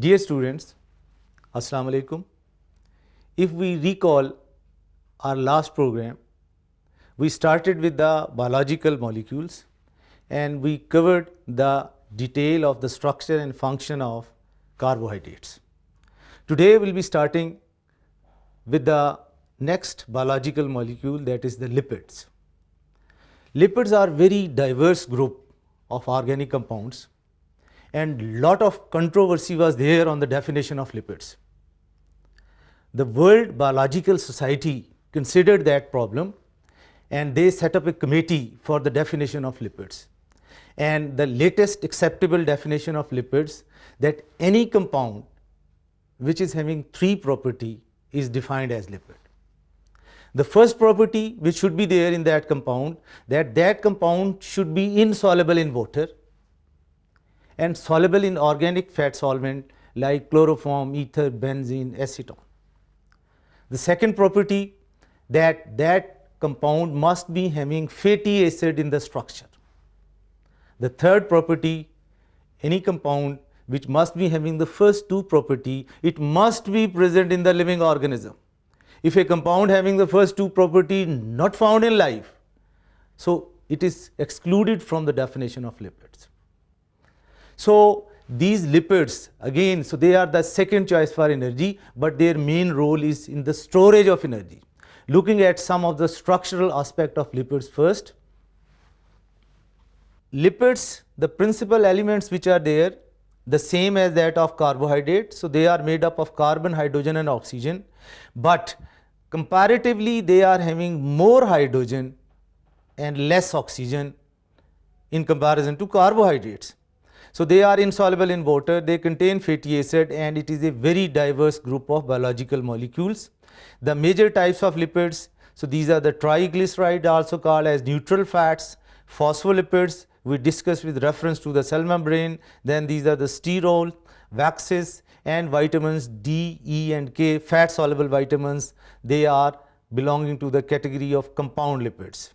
Dear students, Assalamu alaikum. If we recall our last program, we started with the biological molecules and we covered the detail of the structure and function of carbohydrates. Today we'll be starting with the next biological molecule, that is the lipids. Lipids are very diverse group of organic compounds, and lot of controversy was there on the definition of lipids. The World Biological Society considered that problem and they set up a committee for the definition of lipids. And the latest acceptable definition of lipids, that any compound which is having three property is defined as lipid. The first property which should be there in that compound, that compound should be insoluble in water and soluble in organic fat solvent like chloroform, ether, benzene, acetone. The second property, that compound must be having fatty acid in the structure. The third property, any compound which must be having the first two property, it must be present in the living organism. If a compound having the first two property not found in life, so it is excluded from the definition of lipids. So these lipids again, so they are the second choice for energy, but their main role is in the storage of energy. Looking at some of the structural aspect of lipids first. Lipids, the principal elements which are there, the same as that of carbohydrate. So they are made up of carbon, hydrogen and oxygen, but comparatively they are having more hydrogen and less oxygen in comparison to carbohydrates. So they are insoluble in water, they contain fatty acid, and it is a very diverse group of biological molecules. The major types of lipids, so these are the triglycerides, also called as neutral fats, phospholipids we discussed with reference to the cell membrane, then these are the sterol, waxes, and vitamins D, E and K, fat soluble vitamins, they are belonging to the category of compound lipids.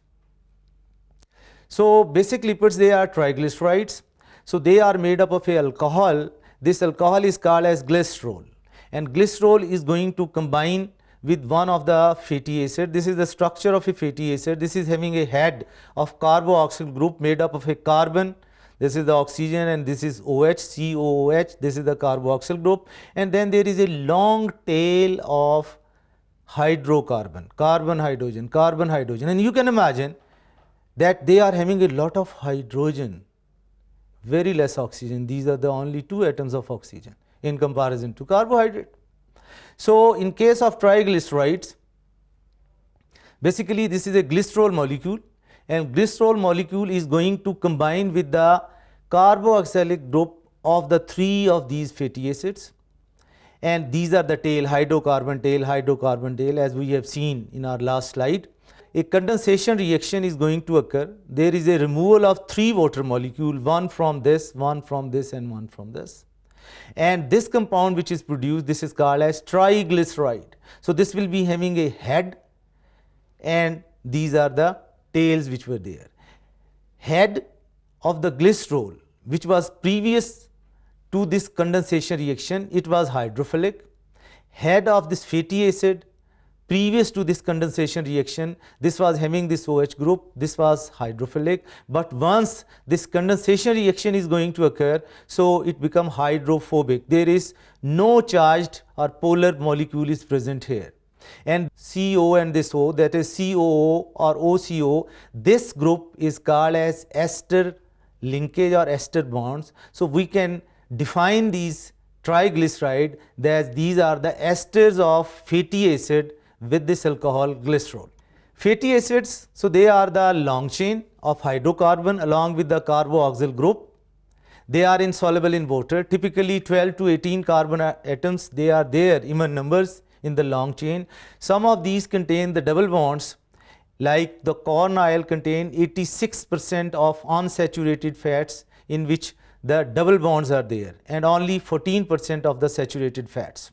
So basic lipids, they are triglycerides. So they are made up of a alcohol. This alcohol is called as glycerol, and glycerol is going to combine with one of the fatty acid. This is the structure of a fatty acid. This is having a head of carboxyl group made up of a carbon. This is the oxygen and this is OH, COOH. This is the carboxyl group, and then there is a long tail of hydrocarbon, carbon, hydrogen, and you can imagine that they are having a lot of hydrogen, very less oxygen. These are the only two atoms of oxygen in comparison to carbohydrate. So in case of triglycerides, basically this is a glycerol molecule, and glycerol molecule is going to combine with the carboxylic group of the three of these fatty acids, and these are the tail, hydrocarbon tail, as we have seen in our last slide. A condensation reaction is going to occur. There is a removal of three water molecules, one from this, one from this and one from this. And this compound which is produced, this is called as triglyceride. So this will be having a head, and these are the tails which were there. Head of the glycerol, which was previous to this condensation reaction, it was hydrophilic. Head of this fatty acid, previous to this condensation reaction, this was having this OH group, this was hydrophilic, but once this condensation reaction is going to occur, so it becomes hydrophobic. There is no charged or polar molecule is present here. And CO and this O, that is COO or OCO, this group is called as ester linkage or ester bonds. So we can define these triglyceride that these are the esters of fatty acid with this alcohol glycerol. Fatty acids, so they are the long chain of hydrocarbon along with the carboxyl group. They are insoluble in water, typically 12 to 18 carbon atoms, they are there, even numbers in the long chain. Some of these contain the double bonds, like the corn oil contain 86% of unsaturated fats in which the double bonds are there, and only 14% of the saturated fats.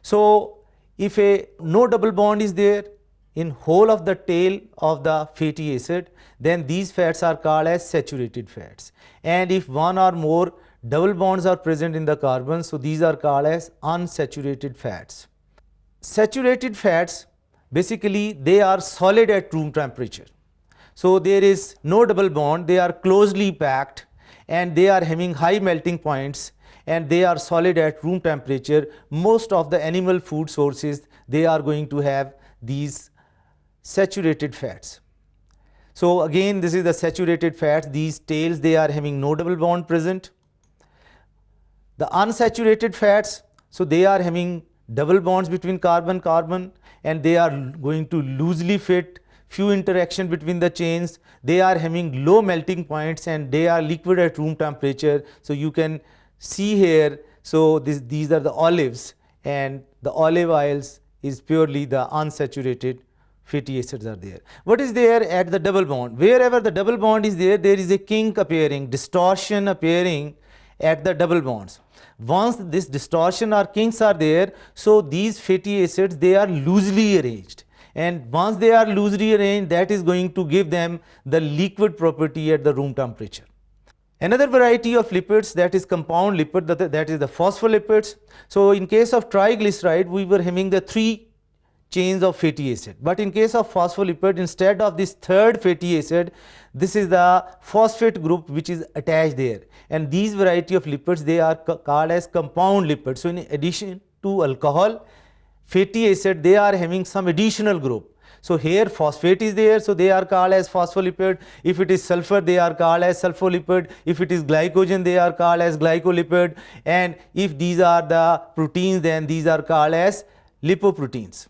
So if no double bond is there in whole of the tail of the fatty acid, then these fats are called as saturated fats. And if one or more double bonds are present in the carbon, so these are called as unsaturated fats. Saturated fats, basically they are solid at room temperature. So there is no double bond, they are closely packed and they are having high melting points and they are solid at room temperature. Most of the animal food sources, they are going to have these saturated fats. So again, this is the saturated fats. These tails, they are having no double bond present. The unsaturated fats, so they are having double bonds between carbon and they are going to loosely fit, few interaction between the chains. They are having low melting points and they are liquid at room temperature. So you can see here, so these are the olives, and the olive oils is purely the unsaturated fatty acids are there. What is there at the double bond? Wherever the double bond is there, there is a kink appearing, distortion appearing at the double bonds. Once this distortion or kinks are there, so these fatty acids, they are loosely arranged, and once they are loosely arranged, that is going to give them the liquid property at the room temperature. Another variety of lipids, that is compound lipid, that is the phospholipids. So in case of triglyceride, we were having the 3 chains of fatty acid, but in case of phospholipid, instead of this third fatty acid, this is the phosphate group which is attached there, and these variety of lipids, they are called as compound lipids. So in addition to alcohol, fatty acid, they are having some additional group. So here phosphate is there, so they are called as phospholipid. If it is sulfur, they are called as sulfolipid. If it is glycogen, they are called as glycolipid, and if these are the proteins, then these are called as lipoproteins.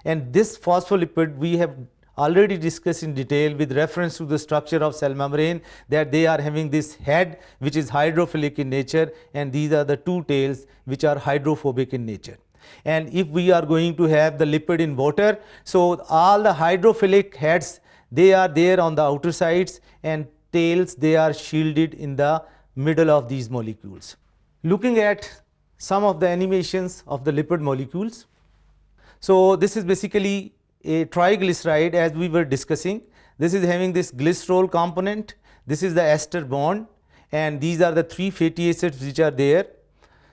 And this phospholipid we have already discussed in detail with reference to the structure of cell membrane, that they are having this head which is hydrophilic in nature, and these are the 2 tails which are hydrophobic in nature. And if we are going to have the lipid in water, so all the hydrophilic heads, they are there on the outer sides, and tails, they are shielded in the middle of these molecules. Looking at some of the animations of the lipid molecules. So this is basically a triglyceride, as we were discussing. This is having this glycerol component, this is the ester bond, and these are the 3 fatty acids which are there.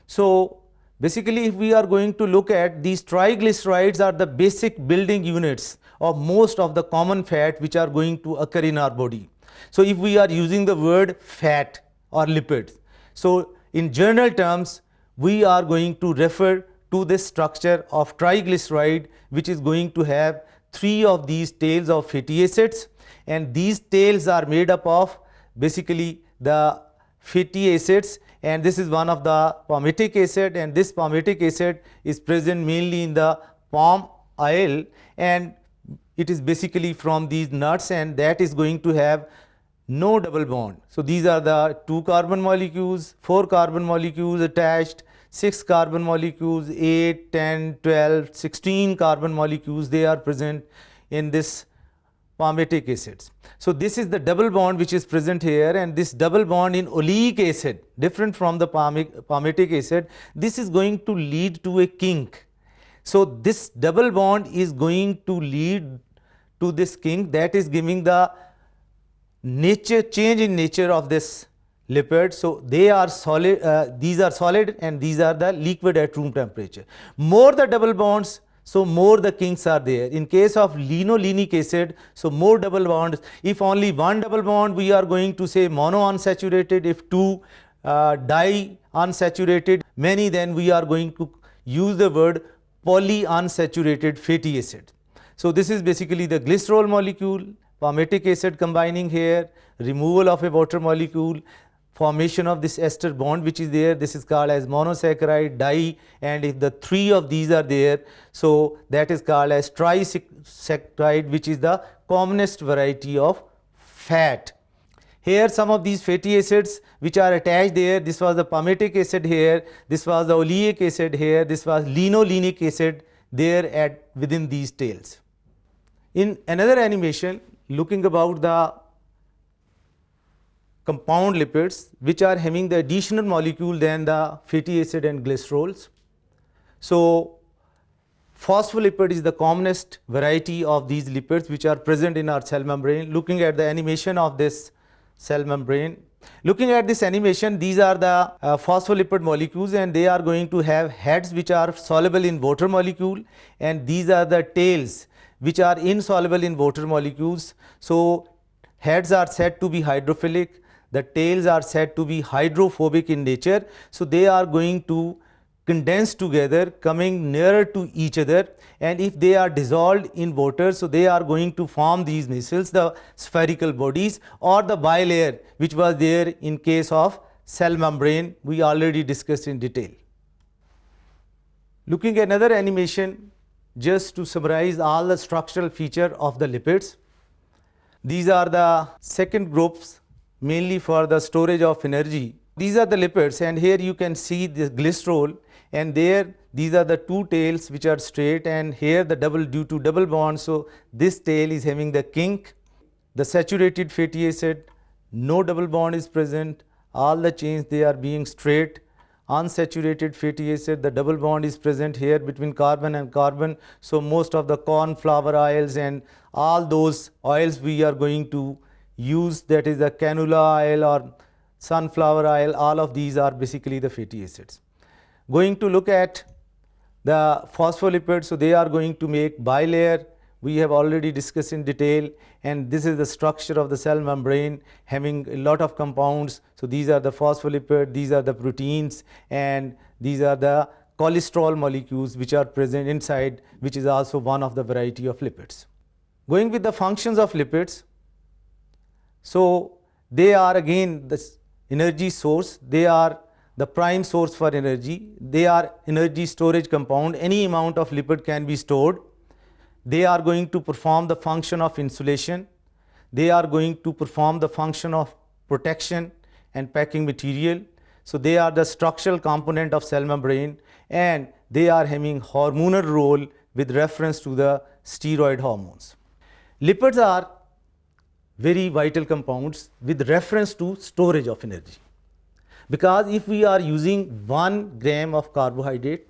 So basically, if we are going to look at these triglycerides, are the basic building units of most of the common fat which are going to occur in our body. So if we are using the word fat or lipids, so in general terms, we are going to refer to this structure of triglyceride, which is going to have 3 of these tails of fatty acids, and these tails are made up of basically the fatty acids, and this is one of the palmitic acid, and this palmitic acid is present mainly in the palm oil, and it is basically from these nuts, and that is going to have no double bond. So these are the 2 carbon molecules, 4 carbon molecules attached, 6 carbon molecules, 8, 10, 12, 16 carbon molecules, they are present in this palmitic acids. So this is the double bond which is present here, and this double bond in oleic acid, different from the palmitic acid, this is going to lead to a kink. So this double bond is going to lead to this kink, that is giving the change in nature of this lipid. So they are solid, these are solid, and these are the liquid at room temperature. More the double bonds, so more the kinks are there. In case of linolenic acid, so more double bonds. If only 1 double bond, we are going to say mono unsaturated. If 2 di unsaturated, many, then we are going to use the word poly unsaturated fatty acid. So this is basically the glycerol molecule, palmitic acid combining here, removal of a water molecule, formation of this ester bond which is there, this is called as monosaccharide, di, and if the 3 of these are there, so that is called as trisaccharide, which is the commonest variety of fat. Here some of these fatty acids which are attached there, this was the palmitic acid here, this was the oleic acid here, this was linolenic acid there at within these tails. In another animation, looking about the compound lipids which are having the additional molecule than the fatty acid and glycerols. So phospholipid is the commonest variety of these lipids which are present in our cell membrane. Looking at the animation of this cell membrane, Looking at this animation, these are the phospholipid molecules, and they are going to have heads which are soluble in water molecule, and these are the tails which are insoluble in water molecules. So heads are said to be hydrophilic, the tails are said to be hydrophobic in nature. So they are going to condense together, coming nearer to each other, and if they are dissolved in water, so they are going to form these micelles, the spherical bodies, or the bilayer which was there in case of cell membrane, we already discussed in detail. Looking at another animation, just to summarize all the structural feature of the lipids. These are the second groups, mainly for the storage of energy. These are the lipids, and here you can see the glycerol, and there these are the two tails which are straight, and here the double, due to double bond, so this tail is having the kink. The saturated fatty acid, no double bond is present, all the chains they are being straight. Unsaturated fatty acid, the double bond is present here between carbon and carbon, so most of the cornflower oils and all those oils we are going to use, that is the canola oil or sunflower oil, all of these are basically the fatty acids. Going to look at the phospholipids, so they are going to make bilayer, we have already discussed in detail, and this is the structure of the cell membrane having a lot of compounds. So these are the phospholipids, these are the proteins, and these are the cholesterol molecules which are present inside, which is also one of the variety of lipids. Going with the functions of lipids, so they are again the energy source, they are the prime source for energy, they are energy storage compound, any amount of lipid can be stored. They are going to perform the function of insulation, they are going to perform the function of protection and packing material. So they are the structural component of cell membrane, and they are having hormonal role with reference to the steroid hormones. Lipids are very vital compounds with reference to storage of energy, because if we are using 1 gram of carbohydrate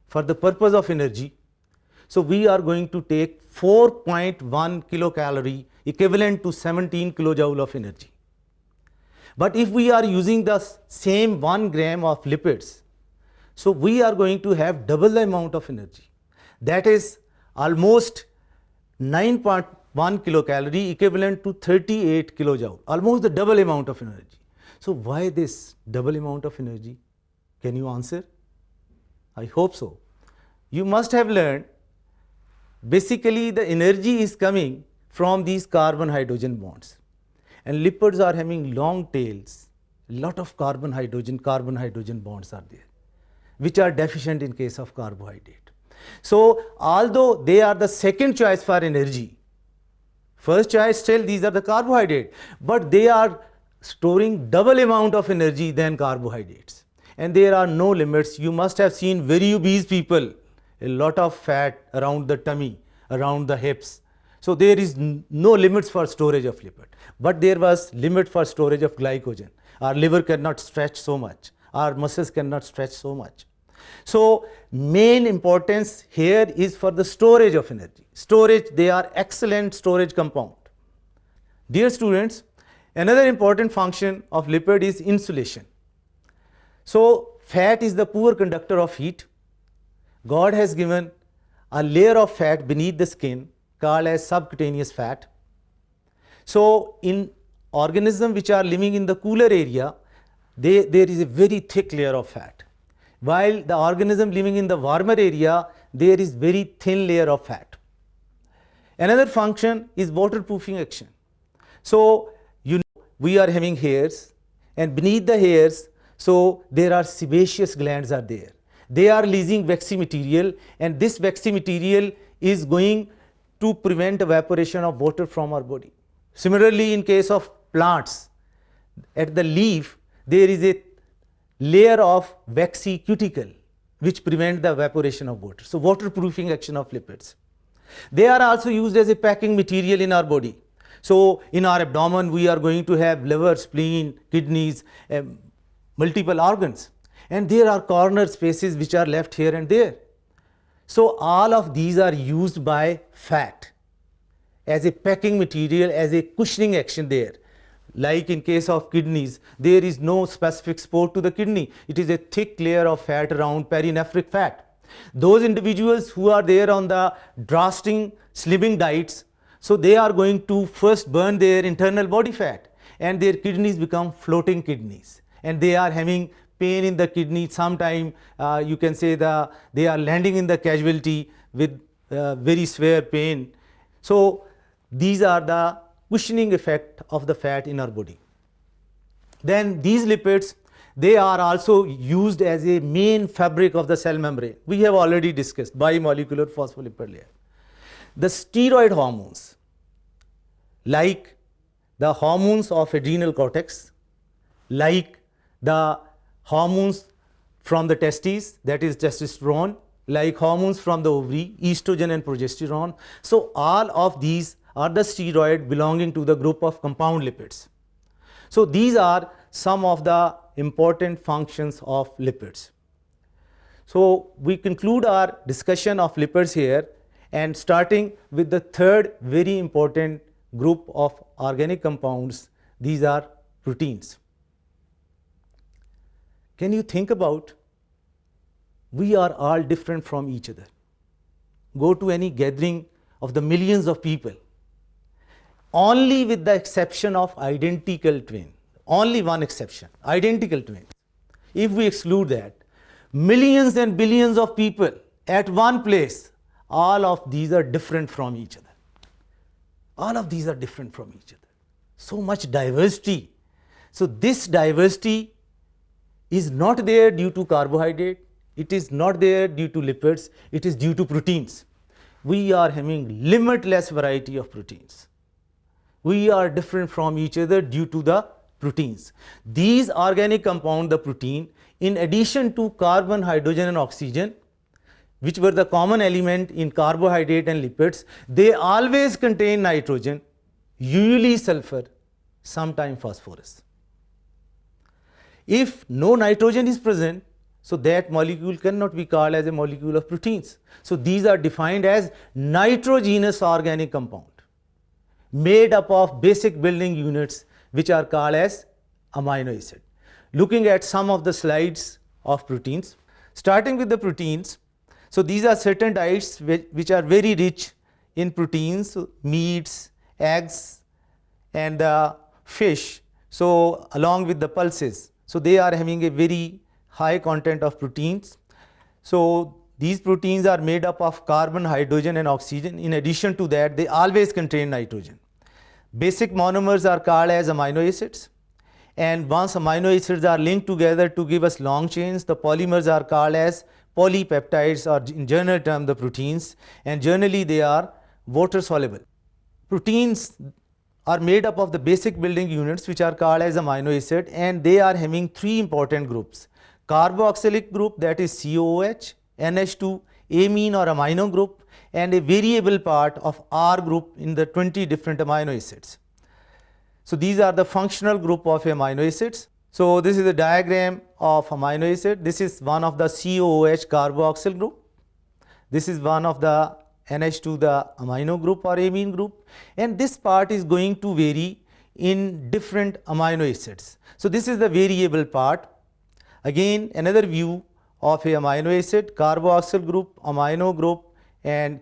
for the purpose of energy, so we are going to take 4.1 kilocalorie, equivalent to 17 kilojoule of energy. But if we are using the same 1 gram of lipids, so we are going to have double the amount of energy, that is almost 9.1 kilocalorie, equivalent to 38 kilojoule, almost the double amount of energy. So why this double amount of energy? Can you answer? I hope so. You must have learned basically the energy is coming from these carbon-hydrogen bonds, and lipids are having long tails, lot of carbon-hydrogen bonds are there, which are deficient in case of carbohydrate. So although they are the second choice for energy, first choice still these are the carbohydrate, but they are storing double amount of energy than carbohydrates, and there are no limits. You must have seen very obese people, a lot of fat around the tummy, around the hips. So there is no limits for storage of lipid, but there was limit for storage of glycogen. Our liver cannot stretch so much, our muscles cannot stretch so much. So main importance here is for the storage of energy. Storage, they are excellent storage compound. Dear students, another important function of lipid is insulation. So fat is the poor conductor of heat. God has given a layer of fat beneath the skin called as subcutaneous fat. So in organisms which are living in the cooler area, there is a very thick layer of fat, while the organism living in the warmer area, there is very thin layer of fat. Another function is waterproofing action. So you know we are having hairs, and beneath the hairs, so there are sebaceous glands are there. They are releasing waxy material, and this waxy material is going to prevent evaporation of water from our body. Similarly, in case of plants, at the leaf there is a layer of waxy cuticle which prevent the evaporation of water. So waterproofing action of lipids. They are also used as a packing material in our body. So in our abdomen we are going to have liver, spleen, kidneys, multiple organs, and there are corner spaces which are left here and there. So all of these are used by fat as a packing material, as a cushioning action there. like in case of kidneys, there is no specific spot to the kidney. It is a thick layer of fat around perinephric fat. Those individuals who are there on the drastic slimming diets, so they are going to first burn their internal body fat, and their kidneys become floating kidneys, and they are having pain in the kidney. Sometime you can say they are landing in the casualty with very severe pain. So these are the cushioning effect of the fat in our body. Then these lipids, they are also used as a main fabric of the cell membrane. We have already discussed bimolecular phospholipid layer. The steroid hormones, like the hormones of adrenal cortex, like the hormones from the testes, that is testosterone, like hormones from the ovary, estrogen and progesterone. So all of these are the steroid belonging to the group of compound lipids. So these are some of the important functions of lipids. So we conclude our discussion of lipids here, and starting with the third very important group of organic compounds, these are proteins. Can you think about, we are all different from each other. Go to any gathering of the millions of people, only with the exception of identical twin, only one exception, identical twins. If we exclude that, millions and billions of people at one place, all of these are different from each other. All of these are different from each other. So much diversity. So this diversity is not there due to carbohydrate, it is not there due to lipids, it is due to proteins. We are having limitless variety of proteins. We are different from each other due to the proteins. These organic compounds, the protein, in addition to carbon, hydrogen and oxygen, which were the common element in carbohydrate and lipids, they always contain nitrogen, usually sulfur, sometimes phosphorus. If no nitrogen is present, so that molecule cannot be called as a molecule of proteins. So these are defined as nitrogenous organic compound, made up of basic building units which are called as amino acid. Looking at some of the slides of proteins, starting with the proteins, so these are certain diets which are very rich in proteins, so meats, eggs and fish, so along with the pulses. So they are having a very high content of proteins. So these proteins are made up of carbon, hydrogen and oxygen. In addition to that, they always contain nitrogen. Basic monomers are called as amino acids, and once amino acids are linked together to give us long chains, the polymers are called as polypeptides, or in general term the proteins, and generally they are water soluble. Proteins are made up of the basic building units which are called as amino acid, and they are having three important groups: carboxylic group, that is COOH, NH2, amine or amino group, and a variable part of R group in the 20 different amino acids. So these are the functional group of amino acids. So this is a diagram of amino acid. This is one of the COOH carboxyl group. This is one of the NH2, the amino group or amine group, and this part is going to vary in different amino acids. So this is the variable part. Again, another view of a amino acid, carboxyl group, amino group, and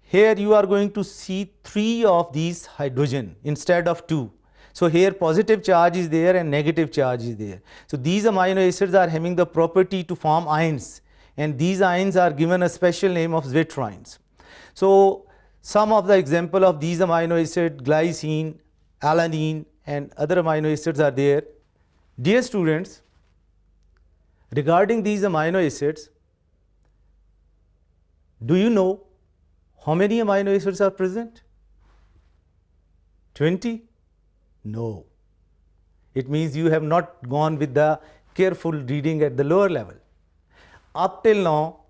here you are going to see 3 of these hydrogen instead of 2. So here positive charge is there and negative charge is there. So these amino acids are having the property to form ions, and these ions are given a special name of zwitterions. So some of the example of these amino acids, glycine, alanine and other amino acids are there. Dear students, regarding these amino acids, do you know how many amino acids are present? 20? No. It means you have not gone with the careful reading at the lower level. Up till now,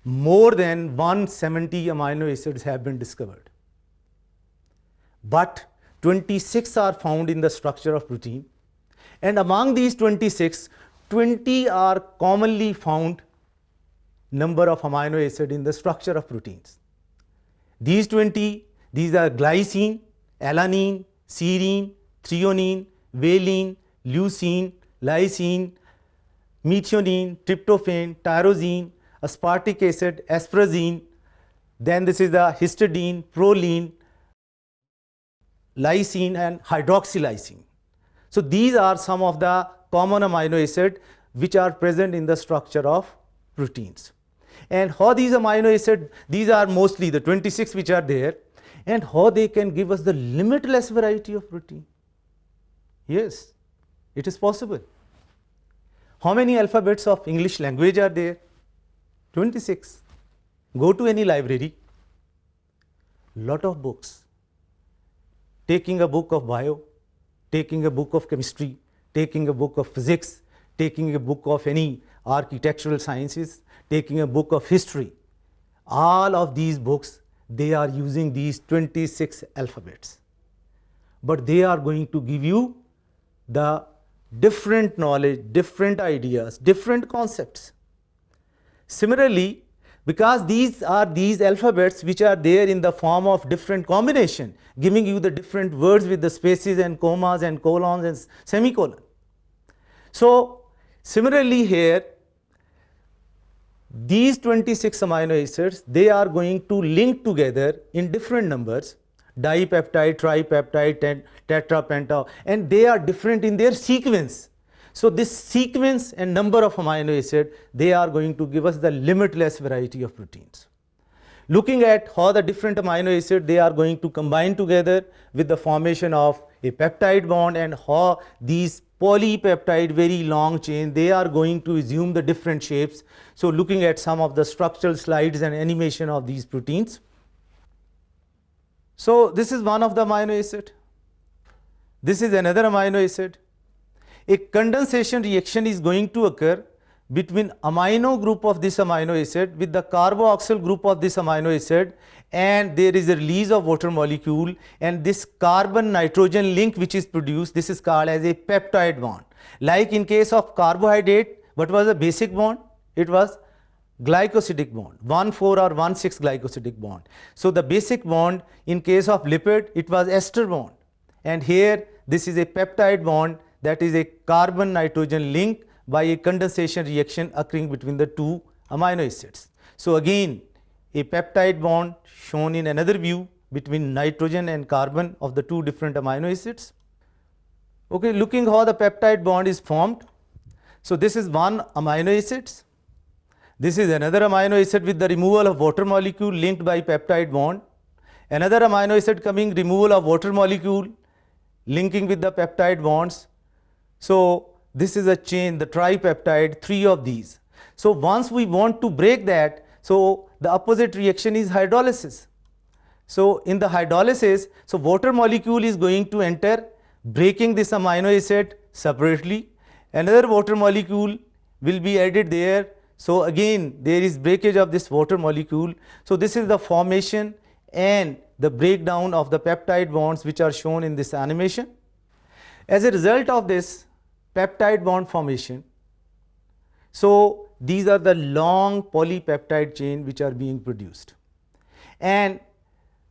more than 170 amino acids have been discovered. But 26 are found in the structure of protein, and among these 26, 20 are commonly found number of amino acid in the structure of proteins. These 20, these are glycine, alanine, serine, threonine, valine, leucine, lysine, methionine, tryptophan, tyrosine, aspartic acid, asparagine. Then this is the histidine, proline, lysine and hydroxylysine. So these are some of the common amino acids which are present in the structure of proteins. And how these amino acids, these are mostly the 26 which are there, and how they can give us the limitless variety of protein. Yes, it is possible. How many alphabets of English language are there? 26. Go to any library, lot of books. Taking a book of bio, taking a book of chemistry, taking a book of physics, taking a book of any architectural sciences, taking a book of history. All of these books, they are using these 26 alphabets. But they are going to give you the different knowledge, different ideas, different concepts. Similarly, because these are these alphabets which are there in the form of different combination, giving you the different words with the spaces and commas and colons and semicolon. So similarly here, these 26 amino acids, they are going to link together in different numbers, dipeptide, tripeptide, tetra, penta, and they are different in their sequence. So this sequence and number of amino acids, they are going to give us the limitless variety of proteins. Looking at how the different amino acids, they are going to combine together with the formation of a peptide bond, and how these polypeptide, very long chain, they are going to assume the different shapes. So looking at some of the structural slides and animation of these proteins. So this is one of the amino acid. This is another amino acid. A condensation reaction is going to occur between amino group of this amino acid with the carboxyl group of this amino acid, and there is a release of water molecule, and this carbon nitrogen link which is produced, this is called as a peptide bond. Like in case of carbohydrate, what was the basic bond? It was glycosidic bond, 1,4 or 1,6 glycosidic bond. So the basic bond in case of lipid, it was ester bond, and here this is a peptide bond, that is a carbon nitrogen link by a condensation reaction occurring between the two amino acids. So again, a peptide bond shown in another view between nitrogen and carbon of the two different amino acids. Okay, looking how the peptide bond is formed. So this is one amino acid. This is another amino acid with the removal of water molecule linked by peptide bond. Another amino acid coming, removal of water molecule linking with the peptide bonds. So this is a chain, the tripeptide, 3 of these. So once we want to break that, so the opposite reaction is hydrolysis. So in the hydrolysis, so water molecule is going to enter, breaking this amino acid separately. Another water molecule will be added there. So again, there is breakage of this water molecule. So this is the formation and the breakdown of the peptide bonds which are shown in this animation. As a result of this peptide bond formation, so these are the long polypeptide chain which are being produced, and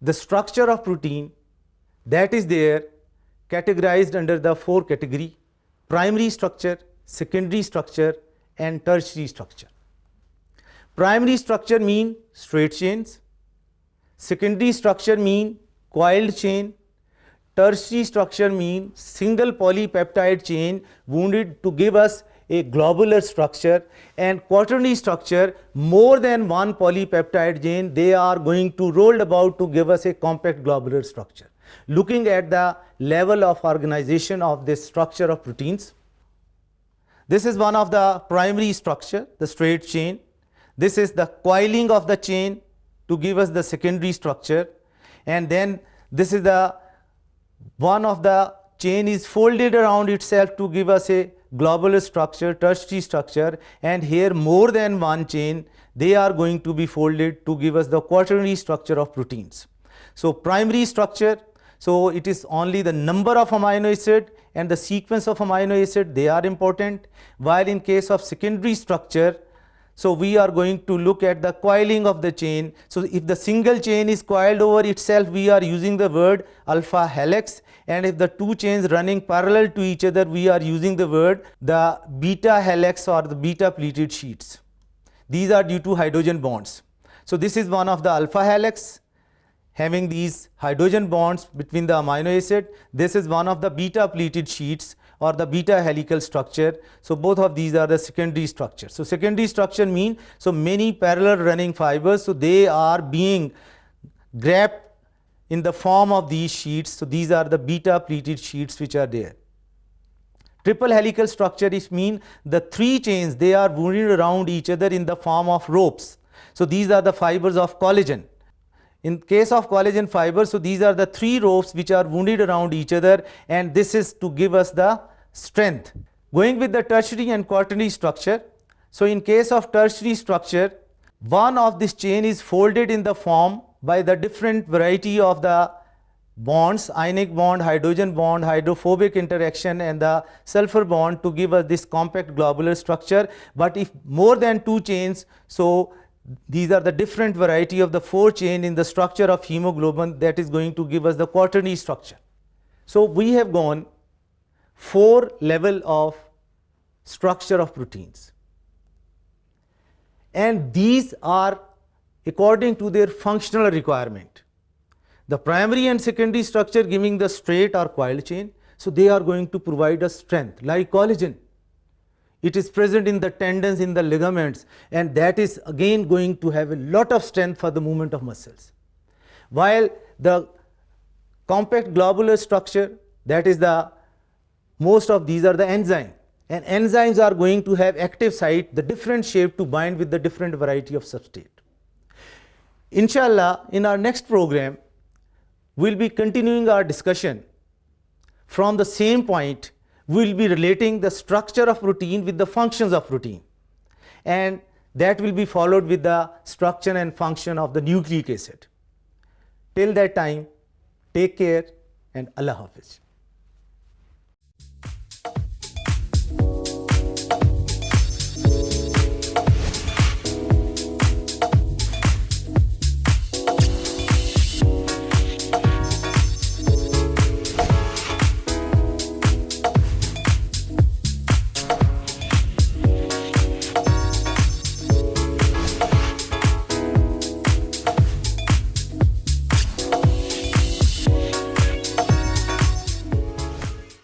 the structure of protein, that is there categorized under the 4 category: primary structure, secondary structure and tertiary structure. Primary structure mean straight chains, secondary structure mean coiled chain, tertiary structure mean single polypeptide chain wounded to give us a globular structure, and quaternary structure, more than one polypeptide chain, they are going to roll about to give us a compact globular structure. Looking at the level of organization of this structure of proteins, this is one of the primary structure, the straight chain. This is the coiling of the chain to give us the secondary structure, and then this is the one of the chain is folded around itself to give us a globular structure, tertiary structure, and here more than one chain, they are going to be folded to give us the quaternary structure of proteins. So primary structure, so it is only the number of amino acid and the sequence of amino acid, they are important, while in case of secondary structure, So we are going to look at the coiling of the chain. So if the single chain is coiled over itself, we are using the word alpha helix, and if the two chains running parallel to each other, we are using the word the beta helix or the beta pleated sheets. These are due to hydrogen bonds. So this is one of the alpha helix having these hydrogen bonds between the amino acid. This is one of the beta pleated sheets or the beta helical structure. So both of these are the secondary structure. So secondary structure mean so many parallel running fibers, so they are being grabbed in the form of these sheets. So these are the beta pleated sheets which are there. Triple helical structure is mean the three chains, they are wound around each other in the form of ropes. So these are the fibers of collagen. In case of collagen fibers, so these are the three ropes which are wounded around each other, and this is to give us the strength. Going with the tertiary and quaternary structure. So in case of tertiary structure, one of this chain is folded in the form by the different variety of the bonds, ionic bond, hydrogen bond, hydrophobic interaction, and the sulfur bond to give us this compact globular structure. But if more than two chains, so these are the different variety of the four chain in the structure of hemoglobin, that is going to give us the quaternary structure. So we have gone 4 level of structure of proteins, and these are according to their functional requirement. The primary and secondary structure giving the straight or coiled chain, so they are going to provide us strength like collagen. It is present in the tendons, in the ligaments, and that is again going to have a lot of strength for the movement of muscles. While the compact globular structure, that is the most of these are the enzymes, and enzymes are going to have active site, the different shape to bind with the different variety of substrate. Inshallah, in our next program, we will be continuing our discussion from the same point. We will be relating the structure of protein with the functions of protein, and that will be followed with the structure and function of the nucleic acid. Till that time, take care and Allah Hafiz.